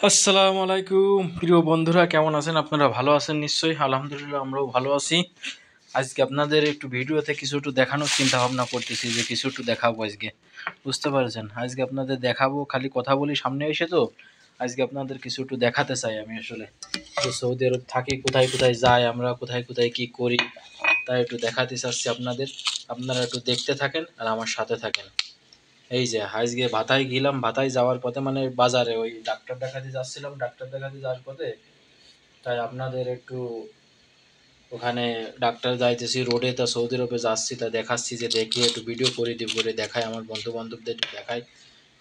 আসসালামু আলাইকুম প্রিয় বন্ধুরা, কেমন আছেন? আপনারা ভালো আছেন নিশ্চয়ই। আলহামদুলিল্লাহ, আমরাও ভালো আছি। আজকে আপনাদের একটু ভিডিওতে কিছু একটু দেখানোর চিন্তা ভাবনা করতেছি, যে কিছু একটু দেখাবো আজকে। বুঝতে পারছেন, আজকে আপনাদের দেখাবো। খালি কথা বলি সামনে এসে, তো আজকে আপনাদের কিছু একটু দেখাতে চাই আমি। আসলে তো সৌদি আরব থাকি, কোথায় কোথায় যাই আমরা, কোথায় কোথায় কি করি, তাই একটু দেখাতে চাচ্ছি আপনাদের। আপনারা একটু দেখতে থাকেন আর আমার সাথে থাকেন। এই যে আজকে ভাতায় গেলাম, ভাতায় যাওয়ার পথে মানে বাজারে ওই ডাক্তার দেখাতে যাচ্ছিলাম, ডাক্তার দেখাতে যাওয়ার পথে তাই আপনাদের একটু ওখানে ডাক্তার যাইতেছি রোডে, তা সৌদি আরবে যাচ্ছি, তা দেখাচ্ছি, যে দেখি একটু ভিডিও করে দিব, করে দেখাই আমার বন্ধু বান্ধবদের, একটু দেখাই।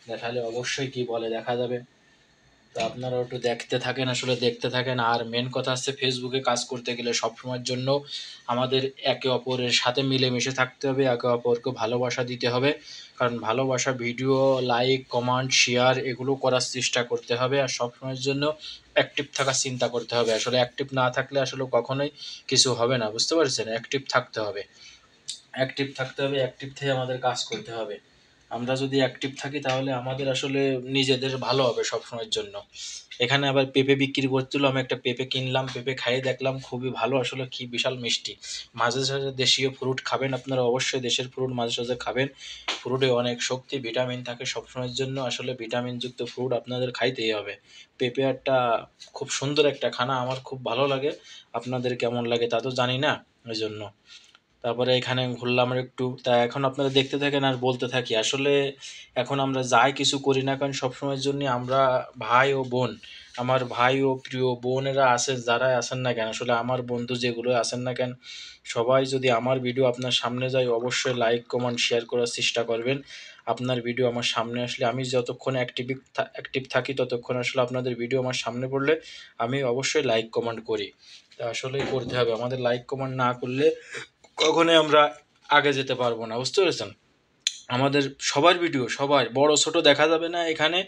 দেখালে অবশ্যই কি বলে দেখা যাবে। তো আপনারা একটু দেখতে থাকেন, আসলে দেখতে থাকেন। আর মেন কথা হচ্ছে, ফেসবুকে কাজ করতে গেলে সবসময়ের জন্য আমাদের একে অপরের সাথে মিলেমিশে থাকতে হবে, একে অপরকে ভালোবাসা দিতে হবে। কারণ ভালোবাসা, ভিডিও লাইক কমেন্ট শেয়ার এগুলো করার চেষ্টা করতে হবে। আর সবসময়ের জন্য অ্যাক্টিভ থাকার চিন্তা করতে হবে। আসলে অ্যাক্টিভ না থাকলে আসলে কখনোই কিছু হবে না, বুঝতে পারছেন? অ্যাক্টিভ থাকতে হবে, অ্যাক্টিভ থাকতে হবে, অ্যাক্টিভ থেকে আমাদের কাজ করতে হবে। আমরা যদি অ্যাক্টিভ থাকি তাহলে আমাদের আসলে নিজেদের ভালো হবে সবসময়ের জন্য। এখানে আবার পেঁপে বিক্রি করছিল, আমি একটা পেঁপে কিনলাম, পেঁপে খাইয়ে দেখলাম, খুবই ভালো আসলে, কি বিশাল মিষ্টি। মাঝে সাঝে দেশীয় ফ্রুট খাবেন আপনারা, অবশ্যই দেশের ফ্রুট মাঝে সাঝে খাবেন। ফ্রুটে অনেক শক্তি ভিটামিন থাকে সবসময়ের জন্য, আসলে ভিটামিনযুক্ত ফ্রুট আপনাদের খাইতেই হবে। পেঁপে একটা খুব সুন্দর একটা খানা, আমার খুব ভালো লাগে। আপনাদের কেমন লাগে তা তো জানি না, ওই জন্য। তারপরে এখানে ঘুরলাম আর একটু, তা এখন আপনারা দেখতে থাকেন আর বলতে থাকি। আসলে এখন আমরা যাই কিছু করি না কারণ সবসময়ের জন্য আমরা ভাই ও বোন, আমার ভাই ও প্রিয় বোনেরা আছেন, যারাই আছেন না কেন, আসলে আমার বন্ধু যেগুলো আছেন না কেন, সবাই যদি আমার ভিডিও আপনার সামনে যায় অবশ্যই লাইক কমেন্ট শেয়ার করার চেষ্টা করবেন। আপনার ভিডিও আমার সামনে আসলে, আমি যতক্ষণ অ্যাক্টিভ থাকি ততক্ষণ আসলে আপনাদের ভিডিও আমার সামনে পড়লে আমি অবশ্যই লাইক কমেন্ট করি। তা আসলেই করতে হবে, আমাদের লাইক কমেন্ট না করলে কখনোই আমরা আগে যেতে পারবো না, বুঝতে পেরেছেন? আমাদের সবার ভিডিও, সবার বড় ছোট দেখা যাবে না এখানে।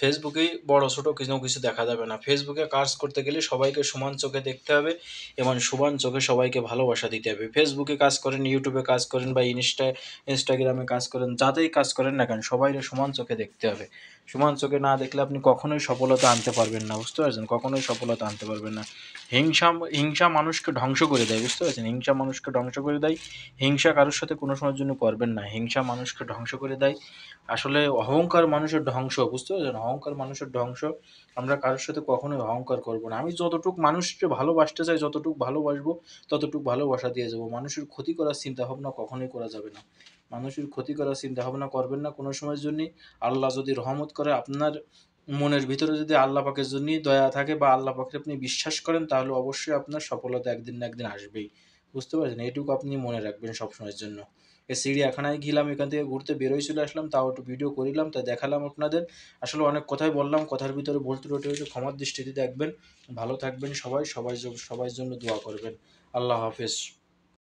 ফেসবুকে বড় ছোট কিছু কিছু দেখা যাবে না। ফেসবুকে কাজ করতে গেলে সবাইকে সমান চোখে দেখতে হবে এবং সমান চোখে সবাইকে ভালোবাসা দিতে হবে। ফেসবুকে কাজ করেন, ইউটিউবে কাজ করেন বা ইনস্টাগ্রামে কাজ করেন, যাতেই কাজ করেন না কেন সবাইকে সমান চোখে দেখতে হবে। সমান চোখে না দেখলে আপনি কখনোই সফলতা আনতে পারবেন না, বুঝতে পারছেন? কখনোই সফলতা আনতে পারবেন না। হিংসা হিংসা মানুষকে ধ্বংস করে দেয়, বুঝতে পারছেন? হিংসা মানুষকে ধ্বংস করে দেয়। হিংসা কারোর সাথে কোনো সময়ের জন্য করবেন না, হিংসা মানুষকে ধ্বংস করে দেয়। আসলে অহংকার মানুষের ধ্বংস, বুঝতে পারছেন? অহংকার মানুষের ধ্বংস। আমরা কারোর সাথে কখনোই অহংকার করব না। আমি যতটুকু মানুষকে ভালোবাসতে চাই, যতটুকু ভালোবাসবো ততটুকু ভালোবাসা দিয়ে যাবো। মানুষের ক্ষতি করার চিন্তা ভাবনা কখনোই করা যাবে না। মানুষের ক্ষতি করার চিন্তা ভাবনা করবেন না কোনো সময়ের জন্যই। আল্লাহ যদি রহমত করে, আপনার মনের ভিতরে যদি আল্লাহ পাকের জন্যই দয়া থাকে বা আল্লাহ পাকে আপনি বিশ্বাস করেন, তাহলে অবশ্যই আপনার সফলতা একদিন না একদিন আসবেই। বুঝতে পারছেন? এইটুকু আপনি মনে রাখবেন সবসময়ের জন্য। চিড়িয়াখানায় গেলাম, এখান থেকে ঘুরতে বেরোয় চলে আসলাম, তাও একটু ভিডিও করিলাম, তাই দেখালাম আপনাদের। আসলে অনেক কথাই বললাম, কথার ভিতরে ভুল ত্রুটি হয়েছে ক্ষমার দৃষ্টিতে দেখবেন। ভালো থাকবেন সবাই, সবার জন্য দোয়া করবেন। আল্লাহ হাফেজ।